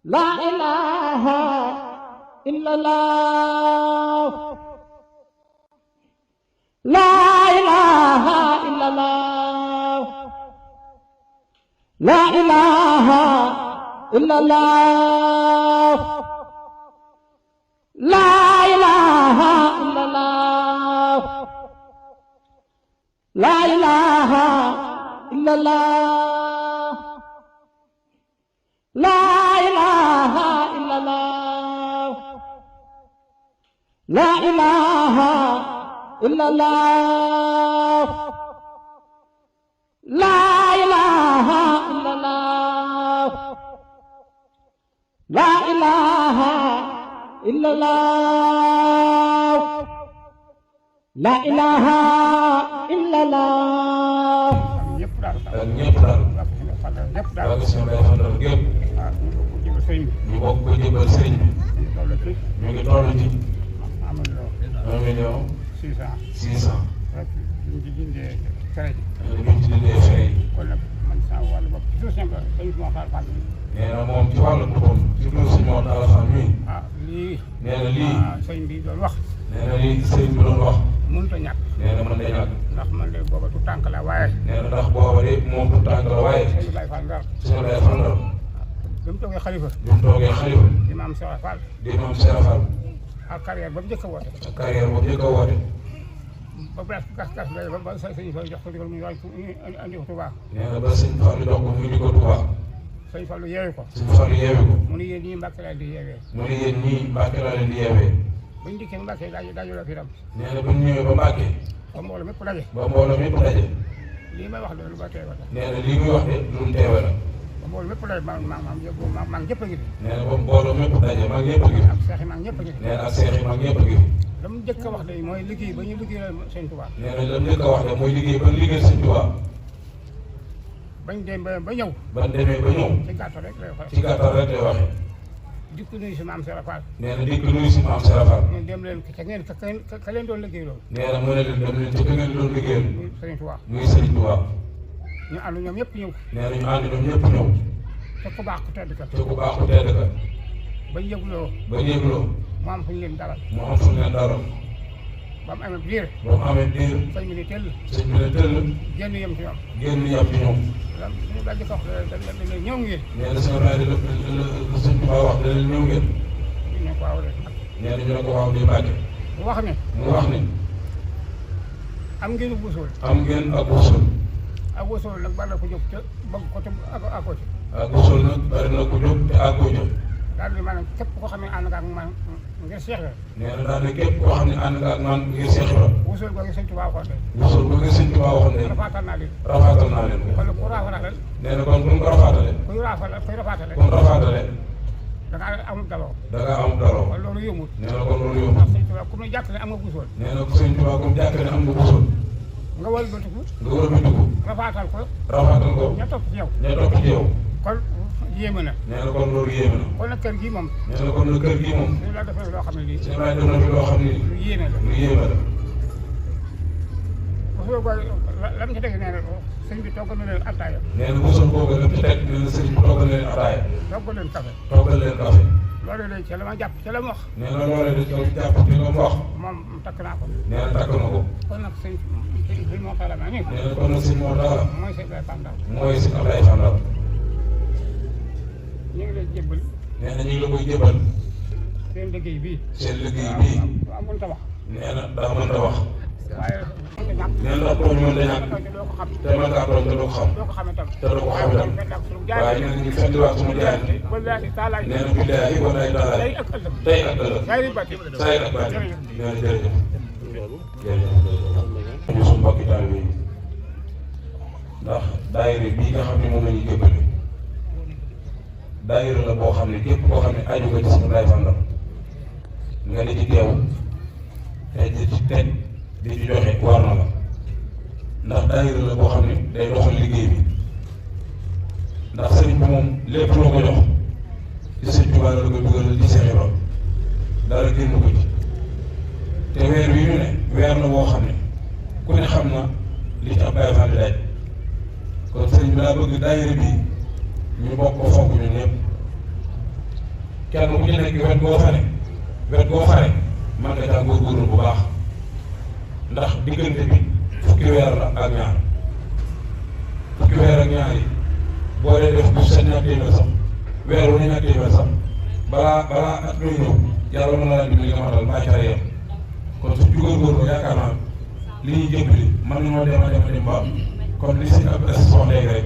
لا إله إلا الله لا إله إلا الله لا إله إلا الله لا إله إلا الله لا إله إلا الله لا إله إلا الله لا إله إلا الله لا إله إلا الله لا إله إلا الله لا إله إلا الله ak ñëpp daal waa gis nga day fandal gépp ñu bokk ko jébal sëriñ bi ñu ngi toll ci 1 million 600 ñu ci dindee fere yi nee na moom ci wàllu boppam ci biir suñu moo taala xam mii nee na lii sëñ bi doon wax nee na lii sëriñ bi doon wax mënut a ñàkk nee na mën na ñàkk ndax man de booba tu tànk la waaye nee na ndax booba de moom tu tànk la waaye sëñ Baye Fall Ndar suñu lay fandal bi mu toogee xalifa bi mu toogee xalifa di maam Cheikh Fall di maam Cheikh Fall ak carrière ba mu njëkk a woote ak carrière boobu njëkk a woote ba gas ba sëñ Fall jox ko digal mu andi ko Touba nee na ba sëñ Fall jox ko mu indi ko Touba sëñ Fall yeewi ko sëñ Fall yeewi ko mu ni yéen ñii Mbàkke laa di yeewee mu ne yéen ñii Mbàkke laa leen di yeewee buñ dikkee Mbàkke daaju la fi tam nee na bu ñu ñëwee ba Mbàkke ba mbooloo mépp daje ba mbooloo mépp daje lii may wax de lu ba teewa la nee na lii muy wax de lu mu teewe la ba mbooloo mépp daje maam ñëpp a ngi fi nee na ba mbooloo mépp daje mag ñëpp a ngi fi ak seex yi maam ñëpp a ngi fi nee na ak seex yi mag ñëpp a ngi fi la mu njëkk a wax de mooy liggéey ba ñu liggéeyal sëñ Touba nee na la mu njëkk a wax de mooy liggéey ba liggéey sëñ Touba bañ dem ba ñëw ban demee ba ñëw ci gàttal rek lay wax ci gàttal rek lay waxee dikk nuyu si maam Cheikh Fall nee na dikk nuyu si maam Cheikh Fall ñun dem leen ka leen doon liggéey loolu nee na mu ne leen dem leen ci ka ngeen doon liggéeyal muy sëñ Touba muy sëñ Touba ñu ànd ñoom ñëpp ñëw nee na ñu ànd ñoom ñëpp ñëw te ku baax ku tedd ka te ku baax ku tedd ka bañ yëgloo ba yéegloo mu am fu ñu leen dalal mu am fu ñu leen dalal ba mu amee diir ba mu amee diir sëñ bi ni tell sëñ bi ne tëll génn yem ci ñoom génn yam ci ñoom lan suñu daal di ko wax da ñëw ngeen nee na seen rajo la sëñ Touba wax da leen ñëw ngeen ñu ne ko waaw de nee na ñu ne ko waaw di Mbàkke mu wax ne mu wax ni am ngeen wusool am ngeen ak wusul ak wusool nag bari na ko jóg te bëgg ko te àggoo ci ak wusul nag bari na ko jóg te àggoo jóg daal di maanaam képp koo xam ne ànd nga ak man ngir seex la nee na daal ne képp koo xam ne ànd nga ak man ngir Seex Ibra wusool googu sëñ Touba waxoon de wusul bu ngeen sëñ Touba waxoon ne rafaatal naa leen rafaatal naa leen ko kon nag ku rafaatal nee na kon bu mu ko rafaatale kuy rafaatale bu mu rafaatale da nga amul daloo da nga am daloo kon loolu yombul nee na kon loolu yomb ndax sëñ Touba ku ne jàpp ne am nga wusool nee na sëñ Touba comme jàkk ne am nga wusul nga wëlbatiku nga wëlbatiku rafaatal ko rafaatal ko ña topp ci yow ña topp ci yow kon yéeme na nee na kon loolu yéeme na kon nag kër gi moom nee na kon kër gi moom ñu la defee loo xam ne lii sëñ Baye def na fi loo xam ne lu yéeme la lu yéeme la wusool googu la mu ci dégg nee na sëñ bi togg na leen attaaya nee na wusul boobu la mu ci teg nee na sëñ bi toggal leen ataaya togg leen café toggal leen café loolu leen ci la ma jàpp ci la mu wax nee na loolee da ci jàpp ci la mu wax moom takk naa ko nee na takk na ko kon nag sëñ moo xala ma ni nee na kon nag sëñ moo taala mooy sëñ Baye Fall Ndar mooy sëñ Ablaye Fandal ñu ngi leen jébbal nee na ñu ngi la koy jébal seen liggéey bii seen liggéey bii amul ta wax nee na daa mën a wax waaye mënta ñàkk nee na ndax tooñ mën da ñàkk doo ko xam te mën ngaa tooñ te doo ko xam doo ko xamee tam te doo ko xam itam waaye nee na ñu fettiwaat suñu jaayante wallaahi taalaay nee na billaahi wallaahi taala tey ak ëllëg tey ak ëllëg saa yu bàtti saa yi ak baati nee na jërëjëf jërëjëf ñu suñu mbokki taalibe yi ndax daayira bii nga xam ne moom la ñuy jébbale daayira la boo xam ne képp koo xam ne aju nga ci suñu Baye Fandal nga di ci teew te di ci teg di ci joxe war na la ndax daayira la boo xam ne day doxal liggéey bi ndax sëriñ bi moom lépp loo ko jox ci sëñ Tuubaa la koy dugalal di Seex Ibra dara génn ko ci te weer wi ñu ne weer la boo xam ne ku ne xam na li ci ab Baye Fall di daj kon sëriñ bi daa bëgg daayira bi ñu bokk ko fonk ñun ñëpp kenn ku ci nekk wet goo fare man nga caa góorgóorlu bu baax ndax diggante bi fukki weer la ak ñaar fukki weer ak ñaar yi boo dee def bu sa ñaar téeméer sax weer wu ne ñaar téeméer sax balaa at muy ñëw yàlla mën na laa dimbali nga matal mbaa ca yem kon su ci góorgóorlu yaakaar naa li ñuy jëmbali mën nañoo dem ba kon li si ab wax léegi rek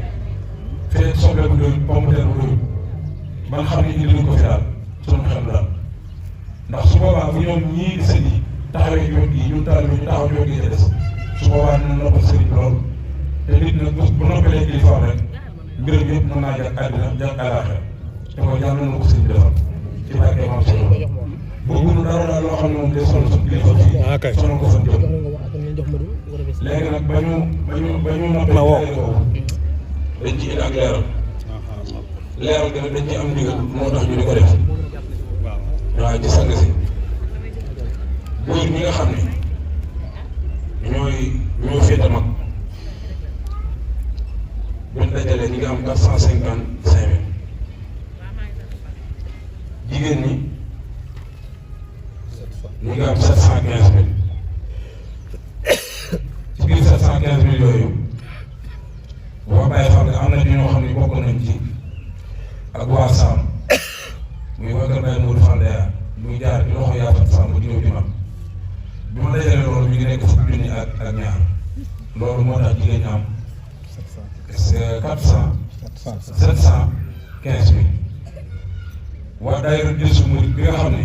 fee soble bu doyul pomme de terre bu doyul ban xam ne indi luñ ko fi daal sunu xel daal ndax su boobaa bu ñoom ñii di sëñ yi taxawee ci wet gi ñun taal bi ñu taxaw ci wet gi ca des su boobaa dina noppal sëriñ bi lool te nit nag bu noppalee kilifaam rek mbiram yëpp mën naa jàpp àddina jàpp àllaaxira te mooy yàlla na ko sëñ bi defal ci barke maam solo bëgguñu dara daal loo xam ne moom day sonal suñu kilifa fii sonal ko fan jëm léegi nag ba ñu noppee dañ ci indi ak leeral gi nag dañ ci am ndigal moo tax ñu di ko def waaw ci sang si góor ñi nga xam ne ñoo féete mag buñ dajalee ñi nga am 455 000 jigéen ñi ñi nga am 715 000 ci biir 715 000 yooyu boo bàyyi xam ne am na ñoo xam ne bokk nañ ci ak waa Sàmm muy waa Kër Baye Modou Fandea muy jaar ci loxo yaafat Sàmm di ñëw di mag bi ma dajalee loolu mi ngi nekk fukki junni ak ñaar loolu moo tax jigéen ñi am 715 000 waa daayira Jësu Murid bi nga xam ne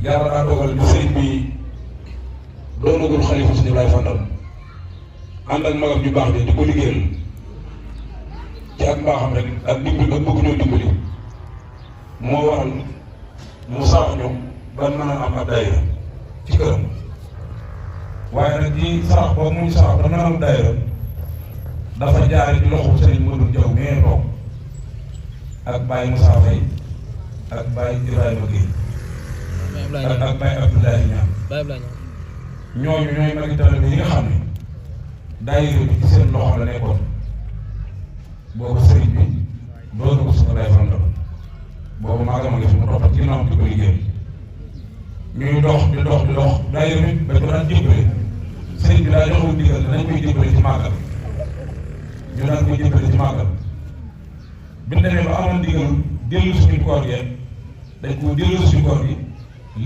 yàlla daa dogal bi sëriñ bi doonagul xalifa suñu Ibrahima Fandal ànd ak magam ju baax bi di ko liggéeyal ci ak mbaaxam rek ak dimbali ak bëgg ñoo dimbali moo waral mu sarax ñoom ban mën a am ab daayira ci këram waaye nag ci sarax boobu muy sarax ba mën a am daayira dafa jaare ci loxo sëriñ Modou Diaw mee toog ak Baye Moussa Faye ak Baye Ibrahima Guèye ak Baye Abdoulaye Niang ñooñu ñooy magi taalibe yi nga xam ne daayira bi ci seen loxo la nekkoon boobu sëriñ bi doon ko suñu lay fandal boobu maagam a ngi fi mu topp ci ginnaaw di ko liggéey ñuy dox di dox daayira bi ba ko daan jébbale sëriñ bi daa joxoon ndigal ne nañ koy jébbale ci màggal ñu daan koy jébbale ci màggal bi ñu demee ba amoon ndigal dellu suñu koor gi dañ ko dellu suñu koor gi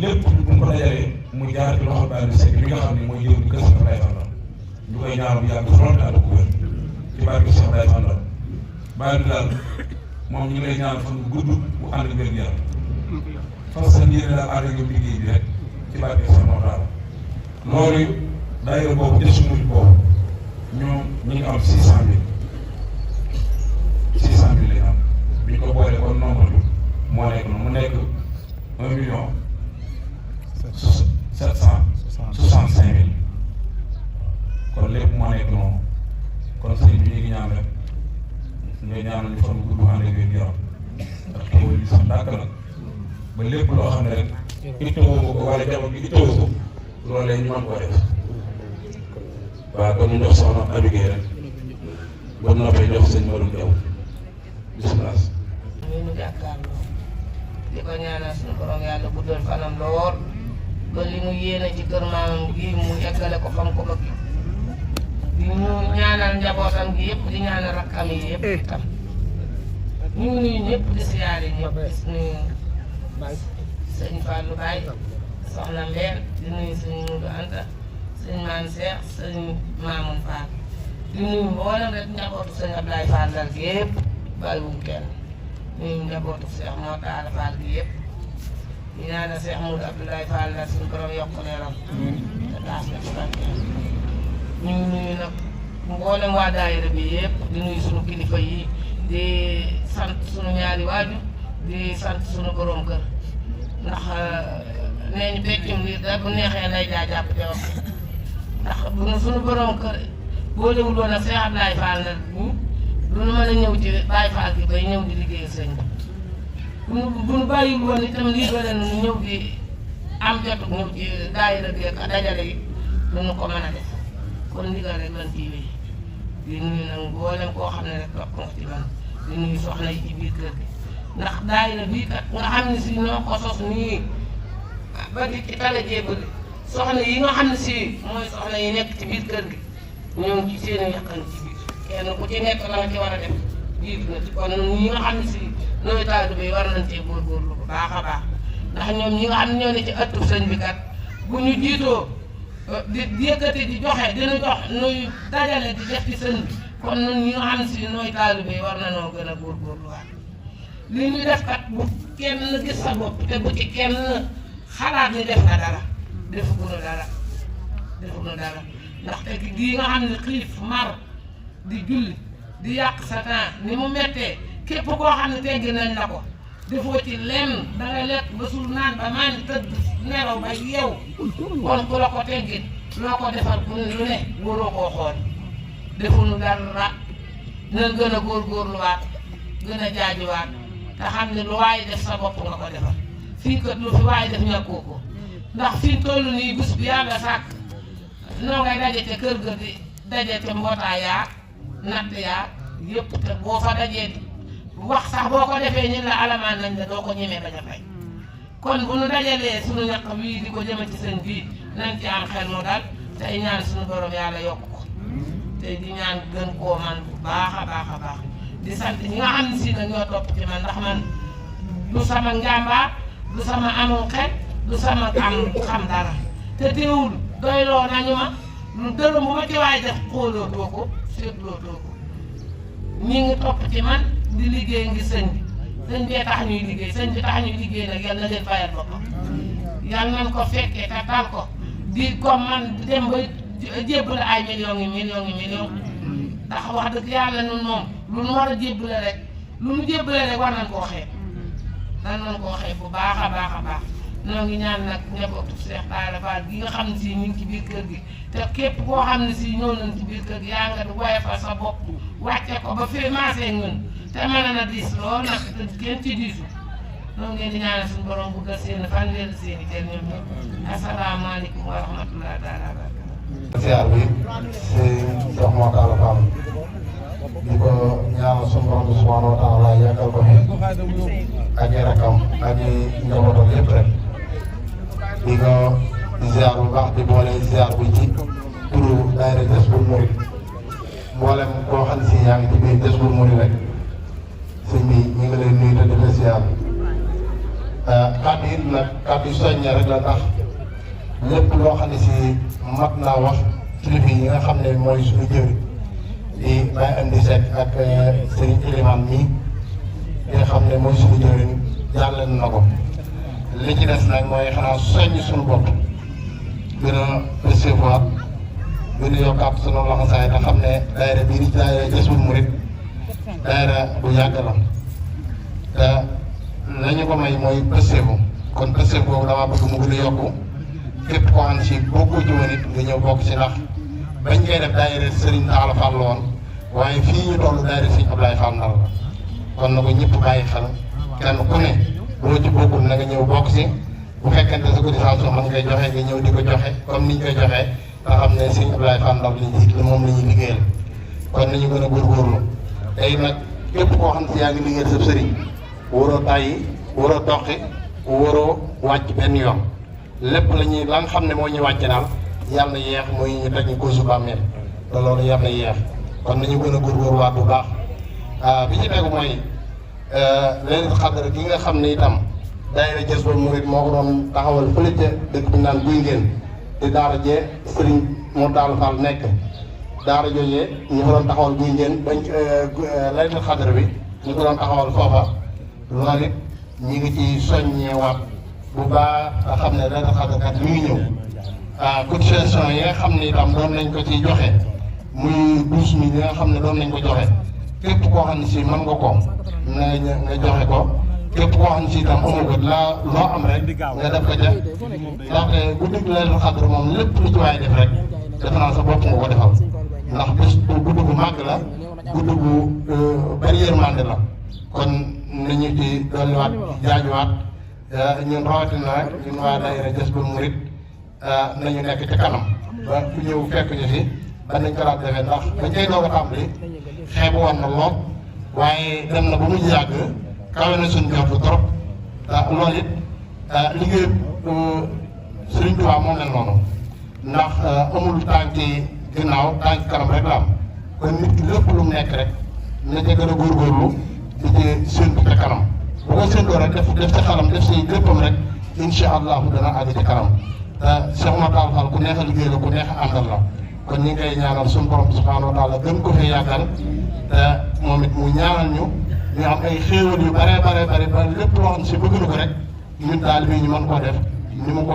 lépp bu ñu ko dajalee mu jaar ci loxo Baye Seck mi nga xam ne mooy jëw di kër Cheikh Baye Fandal ñu koy ñaanal bu yàgg lool te ànd ko wér ci barke Cheikh Baye Fandal Baye bi daal moom ñu ngi lay ñaanal fan bu gudd bu ànd ak wér gu yaram fas sa yéene daal ànd ak liggéey bi rek ci barke Cheikh moo daal loolu daayira boobu Jësu Murid boobu ñoom ñu ngi am 600 000 lañ am bi ñu ko boole kon nombre bi moo nekk noonu mu nekk 1 765 000 kon lépp moo nekk noonu kon sëñ bi ñu ngi ñaan rek ngay ñaanal ñu fan gudd ànd ak wér yaram ndax xéwal yi sax dàkk nag ba lépp loo xam ne rek ittewoo ko wala jamono bi ittewoo ko loolee ñu mën koo def waaw kon ñu jox soxna Abi Guèye rek ba noppee jox sëñ Modou Diaw bisimilah. ñu jàkkaarloo di ko ñaanal suñu borom yàlla guddal fanam lool ba li mu yéene ci kër maamam gi mu eggale ko fam ko bëgg di ñu ñaanal njabootam gi yëpp di ñaanal rakkam yi yëpp itam ñu ngi nuyu ñëpp di siyaare ñëpp di nuyu sëñ Fallou Baye soxna Mbène di nuyu sëñ Moudou Anta sëñ Mame Cheikh sëñ Mamoun Fall di nuyu mboolem rek njabootu sëñ Ablaye Fall dal gi yëpp bàyyiwuñ kenn nuyu njabootu Cheikh Mor Talla Fall gi yëpp ñu ñaanal Cheikh Moudou Abdoulaye Fall la suñu borom yokk leeram te taas na ci barkeem ñu ngi nuyu nag mboolem waa daayira bi yëpp di nuyu suñu kilifa yi di sant suñu ñaari waajur di sant suñu borom kër ndax nee ñu peccum liir da bu neexee lay jaa jàpp te wax ndax bu nu suñu borom kër boolewul woon ak Cheikh Abdoulaye Fall la du nu mën a ñëw ci Baye Fall gi bay ñëw di liggéey sëñ bi bu nu bàyyiwul woon itam lii doole nu ñëw di am jotu ñëw ci daayira bi ak dajale yi du nu ko mën a def kon ndigal rek lan ciy wéy di nuyu nag mboolem koo xam ne rek topp nga ci man di nuyu soxna yi ci biir kër gi ndax daayira bii kat nga xam ne si ñoo ko sos nii ba di ci tala jébbali soxna yi nga xam ne si mooy soxna yi nekk ci biir kër gi ñoo ngi ci seen i yàqan ci biir kenn ku ci nekk la nga ci war a def jiitu na ci kon ñi nga xam ne si nooy taalibe yi war nañ cee góorgóorlu bu baax a baax ndax ñoom ñi nga xam ne ñoo ne ci ëttu sëñ bi kat bu ñu jiitoo di yëkkati di joxe dina jox nuy dajale di def ci sëñ bi kon ñun ñi nga xam ne si nooy taalibe yi war nañoo gën a góorgóorluwaat li ñu def kat bu kenn gis sa bopp te bu ci kenn xalaat ni def nga dara defuñu dara ndaxte gii nga xam ne xiif mar di julli di yàq sa temps ni mu méttee képp koo xam ne teggi nañ la ko defoo ci lenn dangay lekk ba suur naan ba maan tëdd nelaw ba yeew kon ku la ko teggit loo ko defal ku lu ne waroo koo xool defuñu dara nañ gën a góorgóorluwaat gën a jaajuwaat te xam ne lu waaye def sa bopp nga ko defal fii kat lu fi waaye def ñàkkoo ko ndax fi toll nii bés bi yàlla sàkk noo ngay daje te kër ga di daje te mbootaay yaa natt yaa yëpp te boo fa dajee wax sax boo ko defee ñu la alamaan nañ la doo ko ñemee bañ a fay kon bu nu dajalee suñu ñaq wii di ko jëme ci seen bii nañ ci am xel mu dal tey ñaan suñu borom yàlla yokk ko te di ñaan gën koo man bu baax a baax a baax di sant ñi nga xam ne si nag ñoo topp ci man ndax man du sama njàmbaar du sama amul xel du sama am xam dara te teewul doyloo nañu ma lu dërëm bu ma ci waay def xooloo too ko seetloo too ko ñi ngi topp ci man di liggéey ngi sëñ bi sëñ bee tax ñuy liggéey sëñ bi tax ñuy liggéey nag yal na leen fayal boppam yal nañ ko fekkee te tal ko di comme man dem ba jébbale ay millions ndax wax dëgg yàlla nun moom lu nu war a jébbale rek lu nu jébbale rek war nañ koo xeeb bu baax a baax a baax noo ngi ñaan nag njabootu Cheikh Bara Fall gi nga xam ne si ñu ngi ci biir kër gi te képp koo xam ne si ñëw nañ ci biir kër gi yaa nga woye fa sa bopp wàcce ko ba fii maasee ñun te mën na diis lool nag te kenn ci diisu noo ngi leen di ñaanal suñu borom bu gën seen fan leen seen i teel ñoom ñëpp asalaamaaleykum wa rahmatulah taala wa barakatuh. siyaar bi si Cheikh Mor Talla Fall di ko ñaanal suñu borom bi subhanahu wa taala yàggal ko fi ak i rakam ak i njabootam yëpp rek di ko ziar bu baax di boole ziar bi ci turu daayira Jazbul Murid mboolem koo xam si yaa ngi ci biir Jazbul Murid rek sëñ bi ñu ngi lay nuyu te di la ziar kàddu yi nag kàddu yu soññee rek la tax lépp loo xam ne si mat naa wax kilifa yi nga xam ne mooy suñu jëriñ di Baye Amdi Seck ak Serigne Elimane mii nga xam ne mooy suñu jëriñ jàllale na ko li ci des nag mooy xanaa soññ suñu bopp gën a recevoir gën a yokkaat suñu laxasaay te xam ne daayira bii di daayira Jazbul Murid daayira bu yàgg la te la ñu ko may mooy pëstéefu kon pëstéef boobu damaa bëgg mu gën a yokku képp koo xam si bokkoo ci woon it nga ñëw bokk ci ndax bañ koy def daayira Serigne Talla Fall la woon waaye fii ñu toll daayira Serigne Ablaye Fall Ndar la kon na ko ñëpp bàyyi xel kenn ku ne boo ci bokkul na nga ñëw bokk si bu fekkente sa cotisation mën ngay joxe nga ñëw di ko joxe comme niñ koy joxee nga xam ne Serigne Ablaye Fall Ndar moom la ñuy liggéeyal kon nañu gën a góorgóorlu tey nag képp koo xam si yaa ngi liggéeyal sa sëriñ waroo tàyyi waroo doxi waroo wàcc benn yoon lépp la ñuy la nga xam ne moo ñuy wàcc daal yàlla na yeex muy ñu teg ñu ko su bàmmeel te loolu yàlla na yeex kon nañu gën a góorgóorluwaat bu baax bi ci tegu mooy leen xadara gi nga xam ne itam daayira Jazbul Murid moo ko doon taxawal fële ca dëkk bi naan guy ngeen di daara jee Serigne Mor Talla Fall nekk daara joojee ñu ko doon taxawal guy ngeen bañ leen xadara bi ñu ko doon taxawal foofa loolu it ñu ngi ci soññeewaat bu baax nga xam ne leen xadarakat mi ngi ñëw cotisation yi nga xam ne itam doon nañ ko ci joxe muy 12 000 yi nga xam ne doon nañ ko joxe képp koo xam ne si mën nga ko nga joxe ko képp koo xam ne si itam amu ko loo am rek nga def ko ca ndaxte guddi gi leen xadar moom lépp lu ci waay def rek defe naa sa bopp nga ko defal ndax bés bu guddi gu màgg la guddi gu bari yërmande la kon nañu ci dolliwaat jaajuwaat ñun rawatina ñun waa daayira Jazbul Murid nañu nekk ci kanam ba ku ñëw fekk ñu si ba nañ ko daan defee ndax bañ koy doog a tàmbali xeebu woon na lool waaye dem na ba mu yàgg kawe na suñu jot trop loolu it liggéey Sëriñ Tuubaa moo mel noonu ndax amul tànki ginnaaw tànki kanam rek la am kon nit ki lépp lu mu nekk rek na ca gën a góorgóorlu di ci séntu ca kanam bu ko séntoo rek def ca xalam def si léppam rek incha allahu dana àgg ci kanam Cheikh Oumar Tall Fall ku neex a liggéey la ku neex a àndal la kon ñu ngi koy ñaanal suñu borom subhanahu wa taala gën ko fee yàggal te moom it mu ñaanal ñu am ay xéewal yu bare bare bare ba lépp loo xam si bëgg na ko rek ñun taalibe yi ñu mën koo def ni mu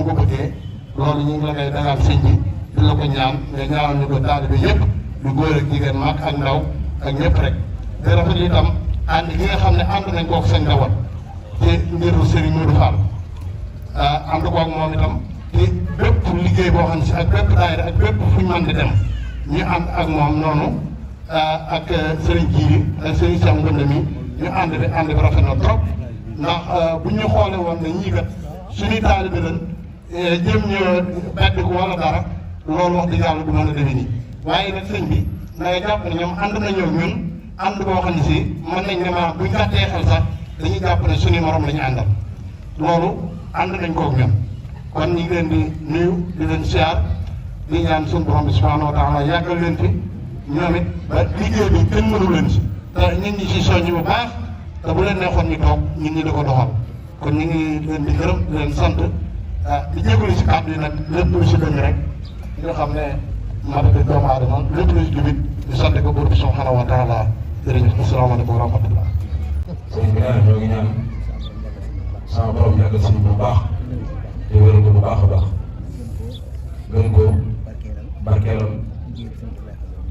ko bëggee loolu ñu ngi la koy dagaan sëñ bi di la ko ñaan nga ñaanal ñu ko taalibe yëpp du góor ak jigéen mag ak ndaw ak ñëpp rek te rafetlu itam ànd gi nga xam ne ànd nañ kook seen njaboot ci mbiru Serigne Modou Fall ànd kook moom itam te bépp liggéey boo xam ne si ak bépp daayira ak bépp fu ñu mën di dem ñu ànd ak moom noonu ak Serigne Djiri ak Serigne Cheikh Ngounda mi ñu ànd bi rafet na trop ndax bu ñu xoolee woon ne ñii kat suñuy taalibe lañ jëm ñu bedd ko wala dara loolu wax dëgg yàlla du mën a demee nii waaye nag sëñ bi da ngay jàpp ne ñoom ànd nañoo ñun ànd boo xam ne si mën nañ ne maanaam buñ gàttee xel sax dañuy jàpp ne suñu morom la ñu àndal loolu ànd nañ koog ñun kon ñu ngi leen di nuyu di leen siyaar di ñaan suñu borom bi subhanahu wa taala yàggal leen fi ñoom it ba liggéey bi kenn mënu leen si te nit ñi si soññ bu baax te bu leen neexoon ñu toog nit ñi di ko doxal kon ñu ngi leen di gërëm di leen sant di jégalu si kàddu yi nag lépp lu si dëng rek ñoo xam ne matadi doomu aadama lépp lu si jubit di sant ko buur bi subhanahu wa taala jërëjëf asalaamaaleykum wa rahmatullah. sëñ bi ñoo ngi ñaan sama borom yàggal sëñ bu baax te wéral ko bu baax a baax gën ko barkeelal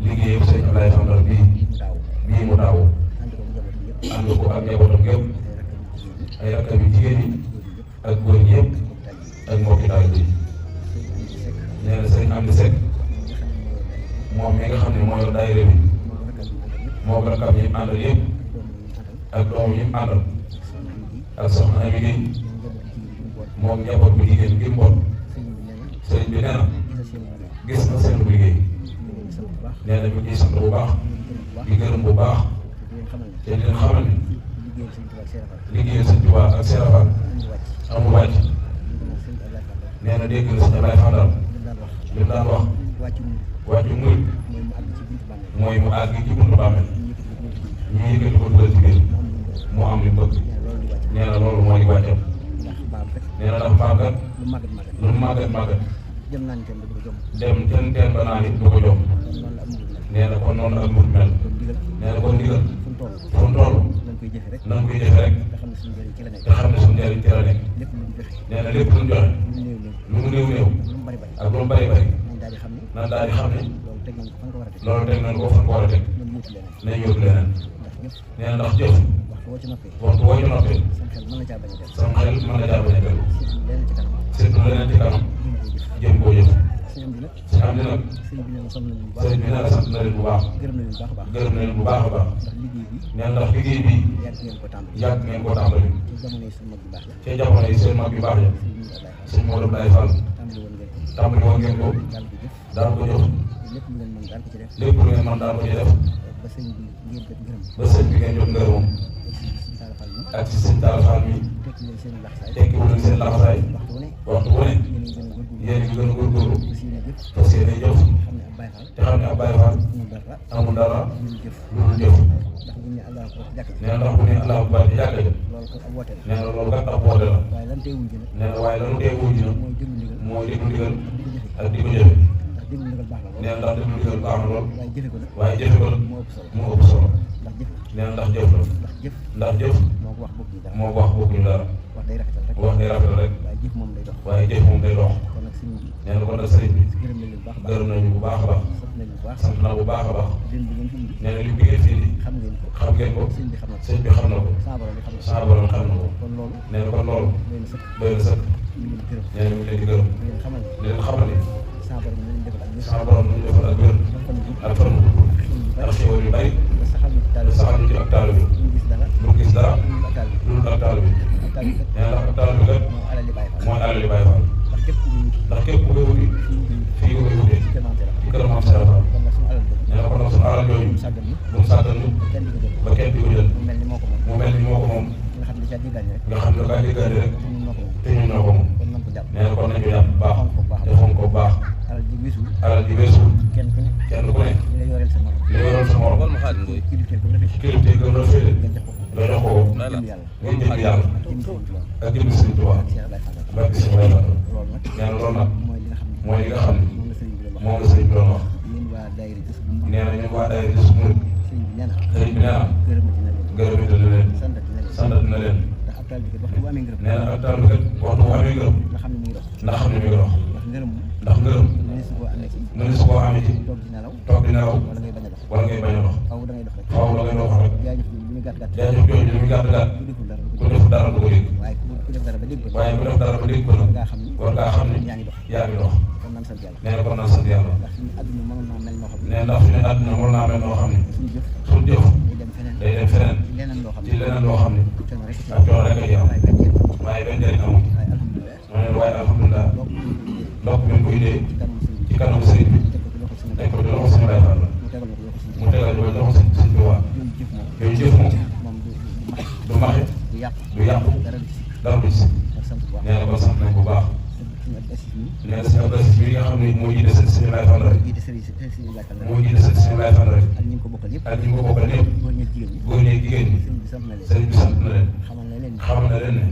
liggéeyam sëñ Ablaye Fandar bii mu daaw ànd ko ak njabootam gépp ay rakkam yu jigéen yi ak góor ñi yëpp ak mbokki daal bi nee na sëñ Amdi Seck moom mi nga xam ne moo yor daayira bi moo ko rakkam yi mu àndal yëpp ak doom yi mu àndal ak soxna Ami Gueye moom njaboot bu jigéen gi mboot sëñ bi nee na gis na seen liggéey nee na mi ngi sant bu baax di gërëm bu baax te di leen xamal ne liggéeyal sëñ Tuubaa ak Seera Faal amul wàcc nee na dégg na sëñ Ablaye Fandar li mu daan wax wàccu murit mooy mu àgg ci buntu bàmmeel ñu yëkkati ko dugal ci biir mu am li mu bëgg nee na loolu mooy wàccam nee na ndax màggat lu màggat dem teen ba naa nit du ko jom nee na kon noonu ak murit mel nee na kon ndigal fu mu toll nan koy jëfe rek te xam ne suñu njëriñ ci la nekk nee na lépp lu ñu joxe lu mu néew ak lu mu bari nan daal di xam ne loolu teg nañ ko fan ko war a teg nañ yóbbu leneen nee na ndax jëf waxtu woo ci noppee sam xel mën na caa bañ a dellu surtout leneen ci kanam jëm koo jëf si am di nag sëriñ bi nee na sant na leen bu baax gërëm na leen bu baax a baax nee na ndax liggéey bi yàgg ngeen koo tàmbali ci jamono yi seen mag yu baax ya sëñ Modou Abdoulaye Fall tàmbali woon ngeen ko daan ko jëf lépp lu ngeen mën daan ko ci def ba sëñ bi ngeen jot ngërëmam ak ci sëñ Talla Fall mi tekki wu leen seen laxasaay waxtu bu ne yéen ngi gën a góorgóorlu fas yéene jëf te xam ne ab Baye Fall amul dara lu dul jëf nee na ndax bu ne Allahu akbar ci jàkka ja nee na loolu kat ab woote la nee na waaye lanu tee wuñ na mooy déglu ndigal ak di ko jëfe nee na ndax déglu ndigal baax na lool waaye jëfe ko moo ëpp solo nee na ndax jëf la ndax jëf moo ko wax bokkuñu dara wax day rafetal rek waaye jëf moom day dox nee na kon nag sëriñ bi gërëm nañu bu baax a baax sant na bu baax a baax nee na li bi ngeen fi indi xam ngeen ko sëñ bi xam na ko saa borom xam na ko nee na kon loolu doy na sëkk nee na ñu ngi leen di gërëm di leen xamal ne saa borom nañu defal ak wér ak fan bu gudd ak xéwal yu bari saxal ñu ci ak taalu bi lu gis dara lu dul ak taalu bi nee na ak taalu bi kat mooy alali Baye Fall ndax képp ku koy wuti fii nga koy wutee ci kër Maam Seera Fall nee na kon nag suñu alal yooyu bu mu sàggan ñu ba kenn di ko jël mu mel ni moo ko moom waaye déggaale rek te ñun ñoo ko moom nee na kon nañ ko jàpp bu baax te fonk ko bu baax alal ji weesul kenn ku ne li nga yoreel sa morom kilifte gën la féete nga jox ko ngir jëm yàlla ak jëm Sëriñ Tuubaa barke Sëriñ Tuubaa nee na loolu nag mooy li nga xam ne moom la sëriñ bi doon wax nee na ñun waa daayira Jazbul Murid sëriñ bi nee na gërëmati na leen santati na leen nee na ak taal bi kat waxtu bu amee ngërëm ndax xam ne mi ngi dox ndax ngërëm mënees su koo amee ci toog di nelaw wala ngay bañ a dox faaw da ngay dox rek jaajëf jooju li muy gàtt gàtt ku def dara du ko dégg waaye ku def dara ba dégg ko nag war ngaa xam ne yaa ngi dox nee na kon naan sant yàlla nee ndax fi ne àdduna mën naa mel noo xam ne suñu jëf day dem feneen ci leneen loo xam ne ak coono rek ay am waaye benn njëriñ amul waaye alhamdulilah ndox bi ko indee ci kanamu sëriñ bi dañ ko di loxo suñu lay faral mu tegal ñu loxo suñu bi waa yooyu jëf moom du maxe du yàqu dara du ci nee na kon sant nañ bu baax nee na si Abdou Aziz bi nga xam ne moo jiite suñu lay faral rek moo jiite suñu lay faral rek ak ñi ko bokkal ñëpp góor ñi jigéen ñi sëriñ bi sant na leen xamal na leen ne